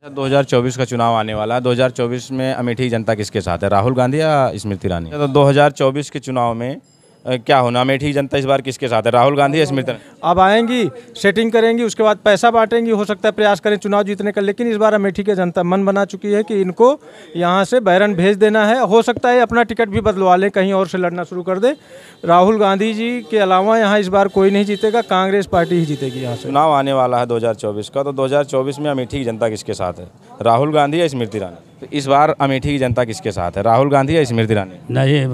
2024 का चुनाव आने वाला है। 2024 में अमेठी की जनता किसके साथ है, राहुल गांधी या स्मृति ईरानी? तो 2024 के चुनाव में क्या होना, अमेठी की जनता इस बार किसके साथ है, राहुल गांधी या स्मृति ईरानी? अब आएंगी, सेटिंग करेंगी, उसके बाद पैसा बांटेंगी, हो सकता है प्रयास करें चुनाव जीतने का। लेकिन इस बार अमेठी की जनता मन बना चुकी है कि इनको यहाँ से बैरन भेज देना है। हो सकता है अपना टिकट भी बदलवा लें, कहीं और से लड़ना शुरू कर दे। राहुल गांधी जी के अलावा यहाँ इस बार कोई नहीं जीतेगा, कांग्रेस पार्टी ही जीतेगी यहाँ से। चुनाव आने वाला है 2024 का, तो 2024 में अमेठी की जनता किसके साथ है, राहुल गांधी या स्मृति ईरानी? तो इस बार अमेठी की जनता किसके साथ है, राहुल गांधी या स्मृति ईरानी? नहीं,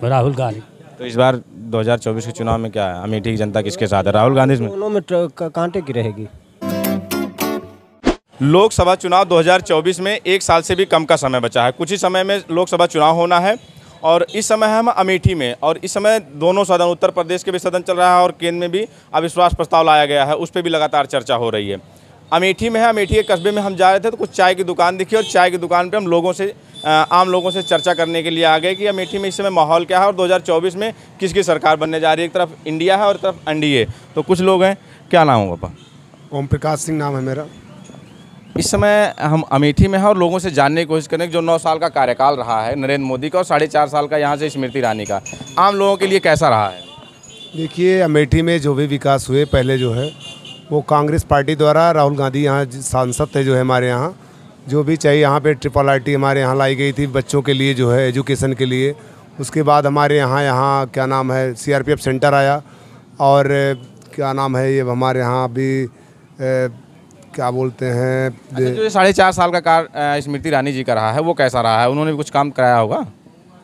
राहुल गांधी। तो इस बार 2024 के चुनाव में क्या है, अमेठी की जनता किसके साथ है, राहुल गांधी? दोनों में कांटे की रहेगी। लोकसभा चुनाव 2024 में एक साल से भी कम का समय बचा है। कुछ ही समय में लोकसभा चुनाव होना है और इस समय हम अमेठी में, और इस समय दोनों सदन, उत्तर प्रदेश के भी सदन चल रहा है और केंद्र में भी अविश्वास प्रस्ताव लाया गया है, उस पर भी लगातार चर्चा हो रही है। अमेठी में है, अमेठी के कस्बे में हम जा रहे थे तो कुछ चाय की दुकान दिखी और चाय की दुकान पे हम लोगों से, आम लोगों से चर्चा करने के लिए आ गए कि अमेठी में इस समय माहौल क्या है और 2024 में किसकी सरकार बनने जा रही है। एक तरफ इंडिया है और एक तरफ एनडीए। तो कुछ लोग हैं, क्या नाम है पापा? ओम प्रकाश सिंह नाम है मेरा। इस समय हम अमेठी में हैं और लोगों से जानने की कोशिश करें कि जो 9 साल का कार्यकाल रहा है नरेंद्र मोदी का और 4.5 साल का यहाँ से स्मृति ईरानी का, आम लोगों के लिए कैसा रहा है? देखिए, अमेठी में जो भी विकास हुए पहले जो है वो कांग्रेस पार्टी द्वारा, राहुल गांधी यहाँ सांसद थे जो है हमारे यहाँ, जो भी चाहिए यहाँ पे RRR हमारे यहाँ लाई गई थी बच्चों के लिए, जो है एजुकेशन के लिए। उसके बाद हमारे यहाँ क्या नाम है, CRPF सेंटर आया और क्या नाम है ये हमारे यहाँ अभी क्या बोलते हैं, अच्छा, जो 4.5 साल का कार्य स्मृति ईरानी जी का रहा है वो कैसा रहा है, उन्होंने भी कुछ काम कराया होगा?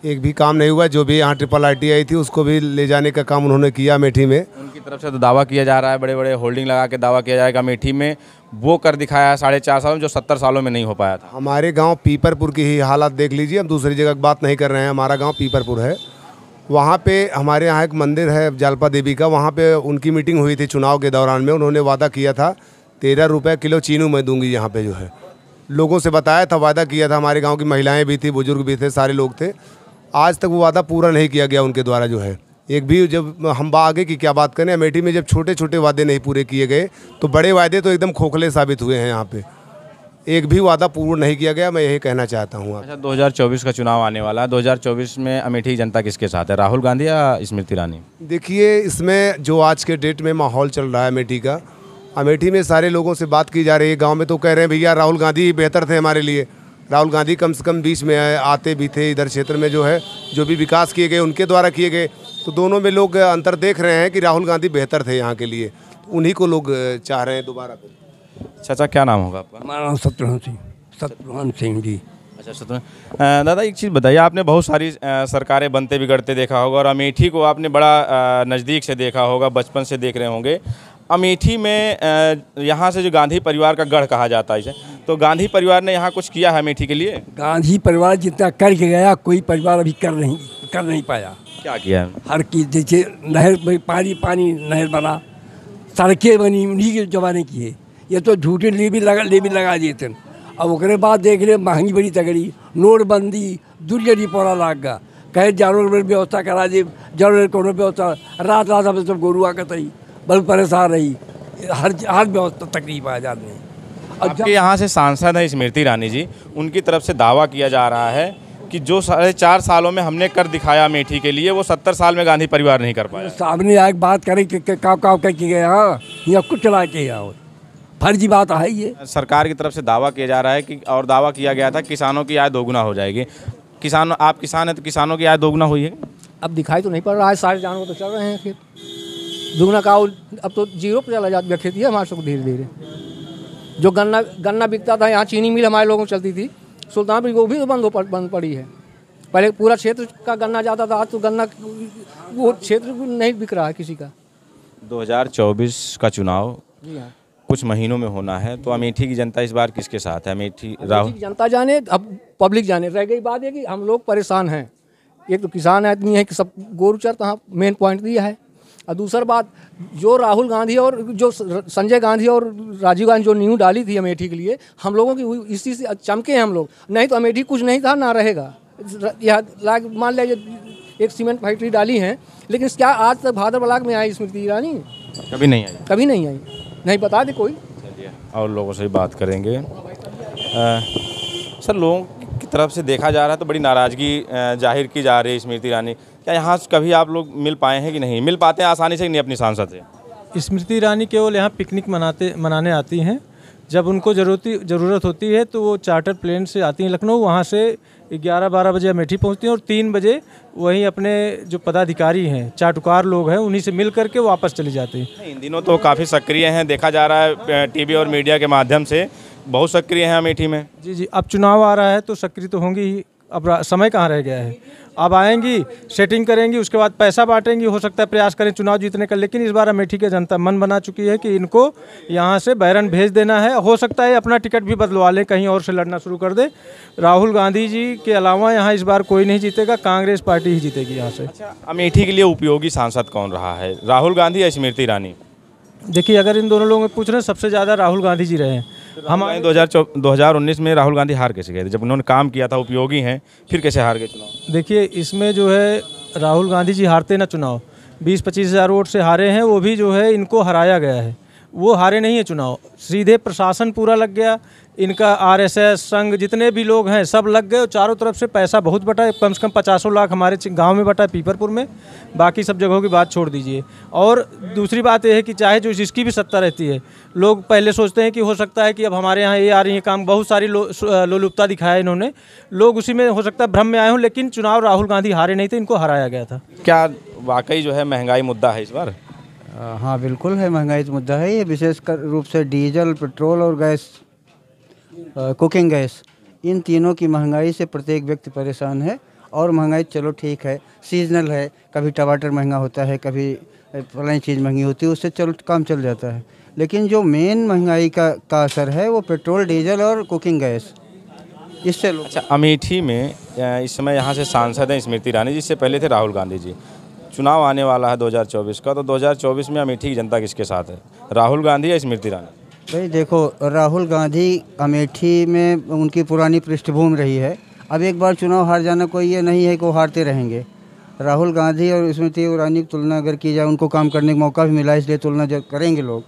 एक भी काम नहीं हुआ। जो भी यहाँ RRR आई थी उसको भी ले जाने का काम उन्होंने किया अमेठी में। उनकी तरफ से तो दावा किया जा रहा है, बड़े बड़े होल्डिंग लगा के दावा किया जाएगा अमेठी में वो कर दिखाया है 4.5 सालों में, जो 70 सालों में नहीं हो पाया था। हमारे गांव पीपरपुर की ही हालात देख लीजिए, हम दूसरी जगह की बात नहीं कर रहे हैं। हमारा गांव पीपरपुर है, वहाँ पे हमारे यहाँ एक मंदिर है जालपा देवी का, वहाँ पे उनकी मीटिंग हुई थी चुनाव के दौरान में। उन्होंने वादा किया था 13 रुपये किलो चीनू मैं दूंगी। यहाँ पे जो है लोगों से बताया था, वादा किया था। हमारे गाँव की महिलाएँ भी थी, बुजुर्ग भी थे, सारे लोग थे। आज तक वो वादा पूरा नहीं किया गया उनके द्वारा जो है। एक भी, जब हम आगे की क्या बात करें, अमेठी में जब छोटे छोटे वादे नहीं पूरे किए गए तो बड़े वादे तो एकदम खोखले साबित हुए हैं। यहाँ पे एक भी वादा पूर्ण नहीं किया गया, मैं यही कहना चाहता हूँ। अच्छा, 2024 का चुनाव आने वाला है, 2024 में अमेठी की जनता किसके साथ है, राहुल गांधी या स्मृति ईरानी? देखिए, इसमें जो आज के डेट में माहौल चल रहा है अमेठी का, अमेठी में सारे लोगों से बात की जा रही है। गाँव में तो कह रहे हैं भैया राहुल गांधी ही बेहतर थे हमारे लिए। राहुल गांधी कम से कम बीच में आते भी थे, इधर क्षेत्र में जो है जो भी विकास किए गए उनके द्वारा किए गए। तो दोनों में लोग अंतर देख रहे हैं कि राहुल गांधी बेहतर थे यहाँ के लिए, तो उन्हीं को लोग चाह रहे हैं दोबारा। चाचा, क्या नाम होगा आपका? हमारा नाम शत्रुघ्न सिंह जी। अच्छा शत्रुघ्न, दादा एक चीज़ बताइए, आपने बहुत सारी सरकारें बनते बिगड़ते देखा होगा और अमेठी को आपने बड़ा नज़दीक से देखा होगा, बचपन से देख रहे होंगे। अमेठी में यहाँ से जो गांधी परिवार का गढ़ कहा जाता है इसे, तो गांधी परिवार ने यहाँ कुछ किया है अमेठी के लिए? गांधी परिवार जितना करके गया, कोई परिवार अभी कर नहीं पाया। क्या किया है? हर की, जैसे नहर में पानी नहर बना, सड़कें बनी, उन्हीं के जमाने की है। ये तो झूठे ले भी लगा दिए थे। अब उसके बाद देख रहे महंगी बड़ी तगड़ी, नोटबंदी, दुर्जनी पौड़ा लाग गया, कहे जानवर व्यवस्था करा दे, जानवर को व्यवस्था, रात अब सब गोरुआ का तई बहुत परेशान रही, हर व्यवस्था तकलीफ आ जाती है। आपके यहाँ से सांसद है स्मृति ईरानी जी, उनकी तरफ से दावा किया जा रहा है कि जो 4.5 सालों में हमने कर दिखाया अमेठी के लिए, वो 70 साल में गांधी परिवार नहीं कर पाया। सामने आके बात करें कि काव करके गए, हाँ यहाँ कुछ चला के यहाँ फर्जी बात है ये। सरकार की तरफ से दावा किया जा रहा है कि, और दावा किया गया था किसानों की आय दोगुना हो जाएगी। किसानों, आप किसान हैं तो किसानों की आय दोगुना हुई है? अब दिखाई तो नहीं पड़ रहा है, सारे जानवर तो चल रहे हैं खेत। दुगना का अब तो 0 पर चला जाता खेती है हमारे सब धीरे धीरे। जो गन्ना बिकता था, यहाँ चीनी मिल हमारे लोगों को चलती थी, सुल्तानपुर वो भी तो बंद पड़ी है। पहले पूरा क्षेत्र का गन्ना जाता था, आज तो गन्ना वो क्षेत्र नहीं बिक रहा है किसी का। 2024 का चुनाव जी हाँ, कुछ महीनों में होना है, तो अमेठी की जनता इस बार किसके साथ है? अमेठी राहुल जनता जाने, अब पब्लिक जाने। रह गई बात है कि हम लोग परेशान हैं। एक तो किसान आदमी है कि सब गोरू चरता, हाँ मेन पॉइंट दिया है। और दूसरी बात, जो राहुल गांधी और जो संजय गांधी और राजीव गांधी जो नींव डाली थी अमेठी के लिए, हम लोगों की इसी से चमके हैं हम लोग। नहीं तो अमेठी कुछ नहीं था, ना रहेगा। यहाँ मान लीजिए एक सीमेंट फैक्ट्री डाली है, लेकिन क्या आज तक भादर ब्लॉक में आई स्मृति ईरानी? कभी नहीं आई। कभी नहीं आई, नहीं बता दे कोई। चलिए और लोगों से बात करेंगे। सर, लोगों की तरफ से देखा जा रहा है तो बड़ी नाराज़गी जाहिर की जा रही है स्मृति ईरानी। क्या यहाँ कभी आप लोग मिल पाए हैं कि नहीं? मिल पाते हैं आसानी से कि नहीं अपनी सांसद से? स्मृति ईरानी केवल यहाँ पिकनिक मनाने आती हैं। जब उनको ज़रूरत होती है तो वो चार्टर प्लेन से आती हैं लखनऊ, वहाँ से 11-12 बजे अमेठी पहुँचती हैं और 3 बजे वहीं अपने जो पदाधिकारी हैं, चाटुकार लोग हैं, उन्हीं से मिल करके वापस चली जाती हैं। इन दिनों तो काफ़ी सक्रिय हैं, देखा जा रहा है टीवी और मीडिया के माध्यम से बहुत सक्रिय हैं अमेठी में। जी, अब चुनाव आ रहा है तो सक्रिय तो होंगी ही। अब समय कहाँ रह गया है, अब आएंगी, सेटिंग करेंगी, उसके बाद पैसा बांटेंगी, हो सकता है प्रयास करें चुनाव जीतने का। लेकिन इस बार अमेठी की जनता मन बना चुकी है कि इनको यहाँ से बैरन भेज देना है। हो सकता है अपना टिकट भी बदलवा लें, कहीं और से लड़ना शुरू कर दे। राहुल गांधी जी के अलावा यहाँ इस बार कोई नहीं जीतेगा, कांग्रेस पार्टी ही जीतेगी यहाँ से। अच्छा, अमेठी के लिए उपयोगी सांसद कौन रहा है, राहुल गांधी या स्मृति ईरानी? देखिए, अगर इन दोनों लोगों में पूछ रहे हैं, सबसे ज़्यादा राहुल गांधी जी रहे हैं। हम 2019 में राहुल गांधी हार कैसे गए थे? जब उन्होंने काम किया था, उपयोगी हैं, फिर कैसे हार गए चुनाव? देखिए, इसमें जो है राहुल गांधी जी हारते ना चुनाव, 20-25 हज़ार वोट से हारे हैं। वो भी जो है इनको हराया गया है, वो हारे नहीं है चुनाव। सीधे प्रशासन पूरा लग गया, इनका आरएसएस संघ जितने भी लोग हैं सब लग गए और चारों तरफ से पैसा बहुत बटा है। कम से कम 50 लाख हमारे गांव में बटा है, पीपरपुर में। बाकी सब जगहों की बात छोड़ दीजिए। और दूसरी बात यह है कि चाहे जो जिसकी भी सत्ता रहती है, लोग पहले सोचते हैं कि हो सकता है कि अब हमारे यहाँ ये आ रही है काम, बहुत सारी लोलुपता दिखाया इन्होंने, लोग उसी में हो सकता है भ्रम में आए हों। लेकिन चुनाव राहुल गांधी हारे नहीं थे, इनको हराया गया था। क्या वाकई जो है महंगाई मुद्दा है इस बार? हाँ, बिल्कुल है, महंगाई तो मुद्दा है। ये विशेषकर रूप से डीजल, पेट्रोल और गैस, कुकिंग गैस, इन तीनों की महंगाई से प्रत्येक व्यक्ति परेशान है। और महंगाई चलो ठीक है, सीजनल है, कभी टमाटर महंगा होता है, कभी फलानी चीज़ महंगी होती है, उससे चलो काम चल जाता है। लेकिन जो मेन महंगाई का असर है वो पेट्रोल, डीजल और कुकिंग गैस, इससे लोग। अच्छा, अमेठी में इस समय यहाँ से सांसद हैं स्मृति ईरानी, जिससे पहले थे राहुल गांधी जी। चुनाव आने वाला है 2024 का, तो 2024 में अमेठी की जनता किसके साथ है, राहुल गांधी या स्मृति ईरानी? भाई देखो, राहुल गांधी अमेठी में उनकी पुरानी पृष्ठभूमि रही है। अब एक बार चुनाव हार जाना कोई ये नहीं है कि वो हारते रहेंगे। राहुल गांधी और स्मृति ईरानी की तुलना अगर की जाए, उनको काम करने का मौका भी मिला, इसलिए तुलना जब करेंगे लोग।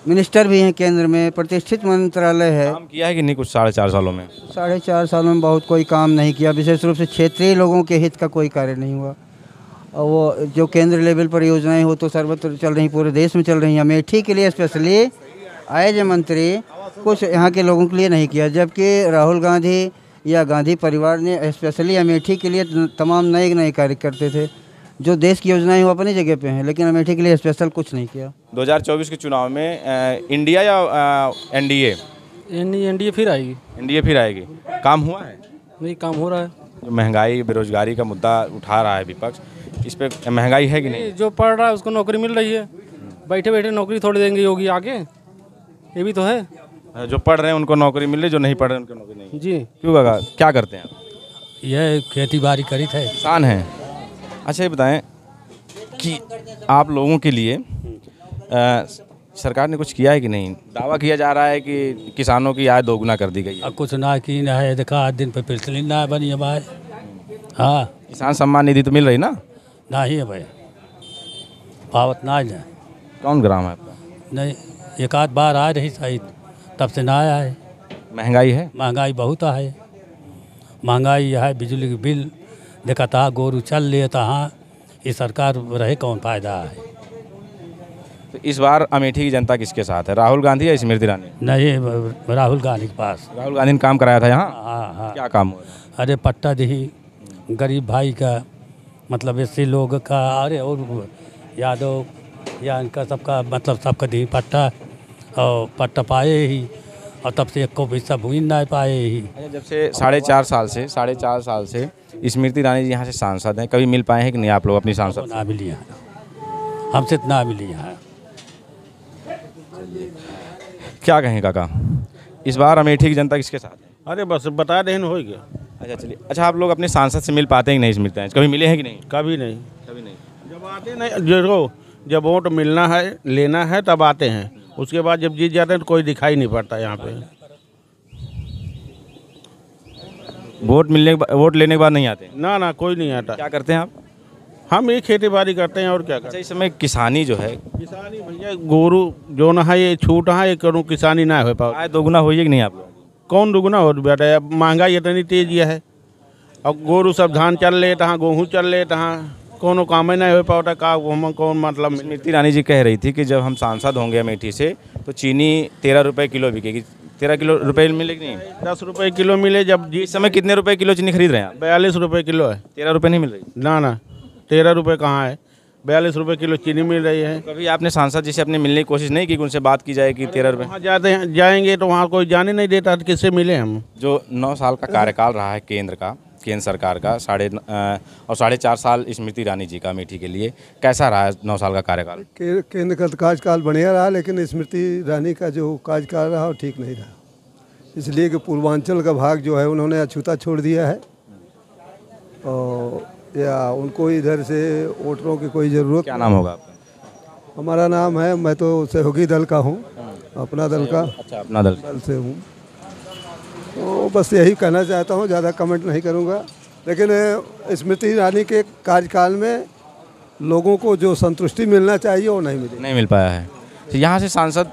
मिनिस्टर भी हैं केंद्र में, प्रतिष्ठित मंत्रालय है। काम किया है कि नहीं कुछ 4.5 सालों में? 4.5 सालों में बहुत कोई काम नहीं किया। विशेष रूप से क्षेत्रीय लोगों के हित का कोई कार्य नहीं हुआ। और वो जो केंद्र लेवल पर योजनाएं हो तो सर्वत्र चल रही, पूरे देश में चल रही हैं। अमेठी के लिए स्पेशली आए जो मंत्री कुछ यहाँ के लोगों के लिए नहीं किया, जबकि राहुल गांधी या गांधी परिवार ने स्पेशली अमेठी के लिए तमाम नए कार्य करते थे। जो देश की योजनाएं वो अपनी जगह पे हैं, लेकिन अमेठी के लिए स्पेशल कुछ नहीं किया। 2024 के चुनाव में इंडिया या एनडीए? एनडीए फिर आएगी। एनडीए फिर आएगी। काम हुआ है? नहीं, काम हो रहा है। जो महंगाई, बेरोजगारी का मुद्दा उठा रहा है विपक्ष, इस पे महंगाई है कि नहीं? जो पढ़ रहा है उसको नौकरी मिल रही है, बैठे बैठे नौकरी थोड़ी देंगे योगी आगे, ये भी तो है। जो पढ़ रहे हैं उनको नौकरी मिल रही, जो नहीं पढ़ रहे हैं उनको नौकरी नहीं। जी। क्यों काका, क्या करते हैं आप? यह खेती बाड़ी करी थे, किसान हैं। अच्छा, ये बताएं कि आप लोगों के लिए सरकार ने कुछ किया है कि नहीं? दावा किया जा रहा है कि किसानों की आय दोगुना कर दी गई है। अब कुछ ना की ना है, देखा आज दिन पे पिछली ना बनी हमारे। हाँ, किसान सम्मान निधि तो मिल रही ना? ना ही है भाई, पावत ना है। कौन ग्राम है आपका? नहीं, एक आध बार आ रही शायद, तब से ना आया है। महंगाई है? महंगाई बहुत है, महंगाई है, बिजली के बिल देखा था, गोरू चल लिए था। हाँ, ये सरकार रहे कौन फायदा है। तो इस बार अमेठी की जनता किसके साथ है, राहुल गांधी या स्मृति ईरानी? नहीं, राहुल गांधी के पास। राहुल गांधी ने काम कराया था यहाँ? हाँ हाँ। क्या काम हुआ? अरे पट्टा दी गरीब भाई का, मतलब ऐसे लोग का, अरे और यादव या इनका सबका, मतलब सबका दी पट्टा, और पट्टा पाए ही, और तब से एक को भी सब हुई ना पाए ही। जब से 4.5 साल से स्मृति ईरानी जी यहाँ से सांसद हैं, कभी मिल पाए हैं कि नहीं आप लोग अपनी सांसद? ना मिली है, हमसे तो ना मिली है। क्या कहें काका, इस बार अमेठी की जनता किसके साथ है? अरे बस बता दें हो गया। अच्छा चलिए। अच्छा, आप लोग अपने सांसद से मिल पाते हैं कि नहीं स्मृति ईरानी? कभी मिले हैं कि नहीं? कभी नहीं। कभी नहीं। जब आते नहीं, जब वोट मिलना है, लेना है, तब आते हैं। उसके बाद जब जीत जाते हैं तो कोई दिखाई नहीं पड़ता यहाँ पे। वोट लेने के बाद नहीं आते? ना, कोई नहीं आता। क्या करते हैं आप? हम ये खेती बाड़ी करते हैं और क्या करते अच्छा, इस समय किसानी जो है, हैं। किसानी भैया गोरू जो ना है, ये छूट है, ये करूँ किसानी ना हो पाओ। आय दोगुना हुई है कि नहीं आप लोग? कौन दुगुना हो बेटा, अब महंगाई इतनी तेज है। अब गोरू सब धान चल ले तहाँ, गेहूँ चल ले तहाँ, कोनो काम ही नहीं हो पाता का कौन मतलब। स्मृति ईरानी जी कह रही थी कि जब हम सांसद होंगे अमेठी से तो चीनी 13 रुपये किलो बिकेगी। 13 रुपये मिलेगी नहीं, 10 रुपये किलो मिले। जब जी इस समय कितने रुपए किलो चीनी खरीद रहे हैं आप? 42 रुपये किलो है। 13 रुपये नहीं मिल रही? ना 13 रुपये कहाँ है, 42 रुपये किलो चीनी मिल रही है। कभी आपने सांसद जी से अपने मिलने की कोशिश नहीं की कि उनसे बात की जाए कि 13 रुपये? वहाँ जाएंगे तो वहाँ कोई जाने नहीं देता, तो किससे मिले हम। जो 9 साल का कार्यकाल रहा है केंद्र सरकार का, 4.5 साल स्मृति ईरानी जी का अमेठी के लिए, कैसा रहा है 9 साल का कार्यकाल? केंद्र का कार्यकाल बढ़िया रहा, लेकिन स्मृति ईरानी का जो कार्यकाल रहा वो ठीक नहीं रहा, इसलिए कि पूर्वांचल का भाग जो है उन्होंने अछूता छोड़ दिया है और या उनको इधर से वोटरों की कोई ज़रूरत। क्या नाम होगा आपका? हमारा नाम है, मैं तो सहयोगी दल का हूँ, अपना दल का। अच्छा, अपना दल से हूँ। तो बस यही कहना चाहता हूँ, ज़्यादा कमेंट नहीं करूँगा। लेकिन स्मृति ईरानी के कार्यकाल में लोगों को जो संतुष्टि मिलना चाहिए वो नहीं मिल पाया है। तो यहाँ से सांसद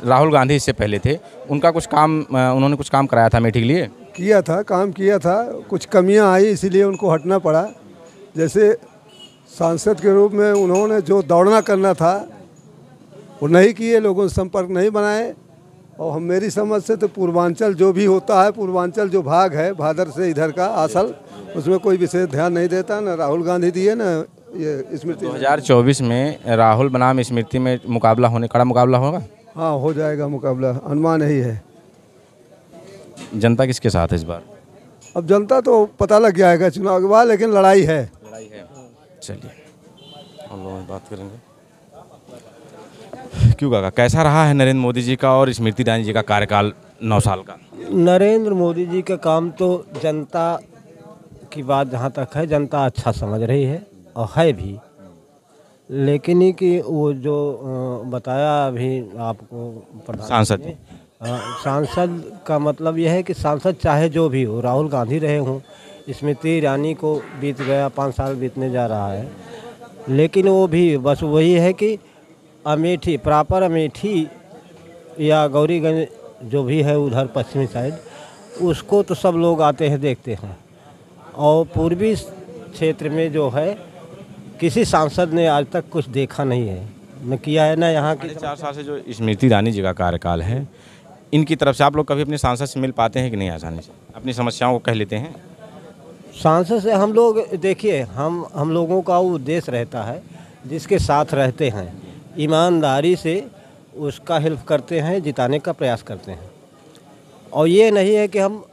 राहुल गांधी इससे पहले थे, उनका कुछ काम उन्होंने कुछ काम कराया था अमेठी के लिए? काम किया था, कुछ कमियां आई इसीलिए उनको हटना पड़ा। जैसे सांसद के रूप में उन्होंने जो दौड़ना करना था वो नहीं किए, लोगों से संपर्क नहीं बनाए। और हम मेरी समझ से तो पूर्वांचल जो भी होता है, पूर्वांचल जो भाग है भादर से इधर का असल, उसमें कोई विशेष ध्यान नहीं देता। न राहुल गांधी दिए न ये स्मृति। 2024 में राहुल बनाम स्मृति में कड़ा मुकाबला होगा? हाँ, हो जाएगा मुकाबला, अनुमान यही है। जनता किसके साथ है इस बार? अब जनता तो पता लग जाएगा चुनाव के बाद, लेकिन लड़ाई है। चलिए हम लोग बात करेंगे। क्यों काका, कैसा रहा है नरेंद्र मोदी जी का और स्मृति ईरानी जी का कार्यकाल 9 साल का? नरेंद्र मोदी जी का काम तो जनता की बात जहाँ तक है, जनता अच्छा समझ रही है और है भी, लेकिन ही कि वो जो बताया अभी आपको सांसद का मतलब यह है कि सांसद चाहे जो भी हो, राहुल गांधी रहे हों, स्मृति ईरानी को बीत गया 5 साल बीतने जा रहा है, लेकिन वो भी बस वही है कि अमेठी प्रॉपर अमेठी या गौरीगंज जो भी है उधर पश्चिमी साइड, उसको तो सब लोग आते हैं देखते हैं। और पूर्वी क्षेत्र में जो है किसी सांसद ने आज तक कुछ देखा नहीं है, न किया है, न यहाँ की। 4 साल से जो स्मृति ईरानी जी का कार्यकाल है, इनकी तरफ से आप लोग कभी अपने सांसद से मिल पाते हैं कि नहीं? आसानी से अपनी समस्याओं को कह लेते हैं? सांसद से हम लोग देखिए, हम लोगों का वो उद्देश्य रहता है, जिसके साथ रहते हैं ईमानदारी से उसका हेल्प करते हैं, जिताने का प्रयास करते हैं। और ये नहीं है कि हम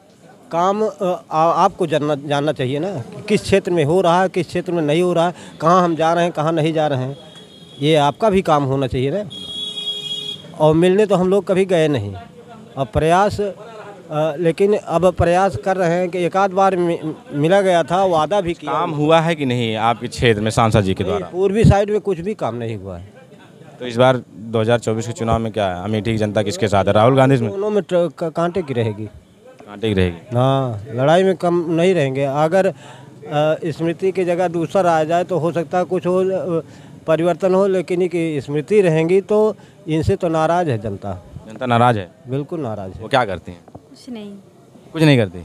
काम आपको जानना चाहिए ना कि किस क्षेत्र में हो रहा है, किस क्षेत्र में नहीं हो रहा है, कहाँ हम जा रहे हैं, कहाँ नहीं जा रहे हैं, ये आपका भी काम होना चाहिए ना। और मिलने तो हम लोग कभी गए नहीं, और प्रयास लेकिन अब प्रयास कर रहे हैं कि एक आध बार मिला गया था, वादा भी किया। काम हुआ है कि नहीं आपके क्षेत्र में सांसद जी के द्वारा? पूर्वी साइड में कुछ भी काम नहीं हुआ है। तो इस बार 2024 के चुनाव में क्या है, अमेठी की जनता किसके साथ है? राहुल गांधी में? दोनों में कांटे की रहेगी। कांटे की रहेगी? हाँ, लड़ाई में कम नहीं रहेंगे। अगर स्मृति की जगह दूसरा आ जाए तो हो सकता है कुछ हो, परिवर्तन हो, लेकिन कि स्मृति रहेंगी तो इनसे तो नाराज़ है जनता। जनता नाराज़ है? बिल्कुल नाराज़ है। वो क्या करती हैं? कुछ नहीं करती?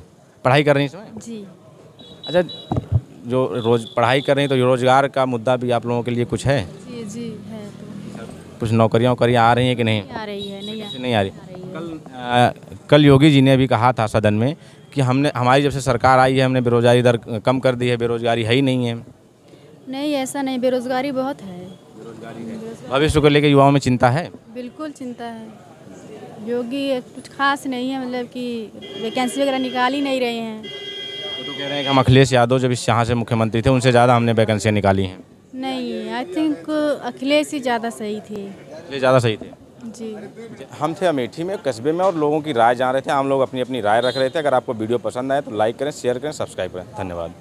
पढ़ाई कर रही हैं इसमें? जी। अच्छा, जो रोज पढ़ाई कर रही हैं तो रोजगार का मुद्दा भी आप लोगों के लिए कुछ है? जी है। तो कुछ नौकरियां आ रही हैं कि नहीं? आ रही है, नहीं आ रही। कल योगी जी ने भी कहा था सदन में कि हमारी जब से सरकार आई है हमने बेरोजगारी दर कम कर दी है, बेरोजगारी है ही नहीं है। नहीं, ऐसा नहीं, बेरोजगारी बहुत है। भविष्य को लेकर युवाओं में चिंता है? बिल्कुल चिंता है। योगी कुछ खास नहीं है, मतलब कि वैकेंसी वगैरह निकाल ही नहीं रहे हैं। वो तो कह रहे हैं कि हम अखिलेश यादव जब इस यहाँ से मुख्यमंत्री थे उनसे ज़्यादा हमने वैकेंसियाँ निकाली हैं। नहीं, आई थिंक अखिलेश ही ज़्यादा सही थे। अखिलेश ज़्यादा सही थे? जी। हम थे अमेठी में, कस्बे में, और लोगों की राय जान रहे थे। हम लोग अपनी अपनी राय रख रहे थे। अगर आपको वीडियो पसंद आए तो लाइक करें, शेयर करें, सब्सक्राइब करें। धन्यवाद।